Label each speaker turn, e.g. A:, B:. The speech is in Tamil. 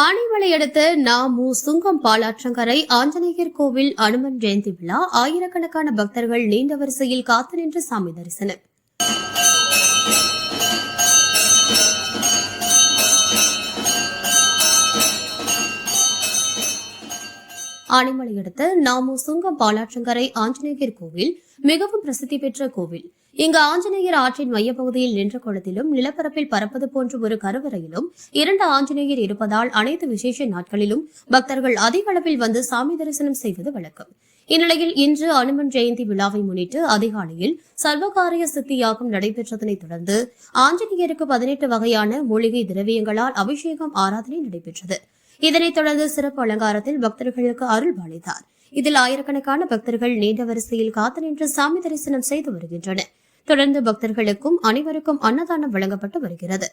A: ஆனைமலை அடுத்த நாமு சுங்கம் பாலாற்றங்கரை ஆஞ்சநேயர் கோவில் அனுமன் ஜெயந்தி விழா ஆயிரக்கணக்கான பக்தர்கள் நீண்ட வரிசையில் காத்து நின்று சாமி தரிசனம். ஆனைமலை அடுத்த நாமு சுங்கம் பாலாற்றங்கரை ஆஞ்சநேயர் கோவில் மிகவும் பிரசித்தி பெற்ற கோவில். இங்கு ஆஞ்சநேயர் ஆற்றின் மையப்பகுதியில் நின்ற குளத்திலும் நிலப்பரப்பில் பறப்பது போன்ற ஒரு கருவறையிலும் 2 ஆஞ்சநேயர் இருப்பதால் அனைத்து விசேஷ நாட்களிலும் பக்தர்கள் அதிக அளவில் வந்து சாமி தரிசனம் செய்வது வழக்கம். இந்நிலையில் இன்று அனுமன் ஜெயந்தி விழாவை முன்னிட்டு அதிகாலையில் சர்வகாரிய சித்தி யாகம் நடைபெற்றதனைத் தொடர்ந்து ஆஞ்சநேயருக்கு 18 வகையான மூலிகை திரவியங்களால் அபிஷேகம் ஆராதனை நடைபெற்றது. இதனைத் தொடர்ந்து சிறப்பு அலங்காரத்தில் பக்தர்களுக்கு அருள் பாலித்தார். இதில் ஆயிரக்கணக்கான பக்தர்கள் நீண்ட வரிசையில் காத்து நின்று சாமி தரிசனம் செய்து வருகின்றனர். தொடர்ந்து பக்தர்களுக்கும் அனைவருக்கும் அன்னதானம் வழங்கப்பட்டு வருகிறது.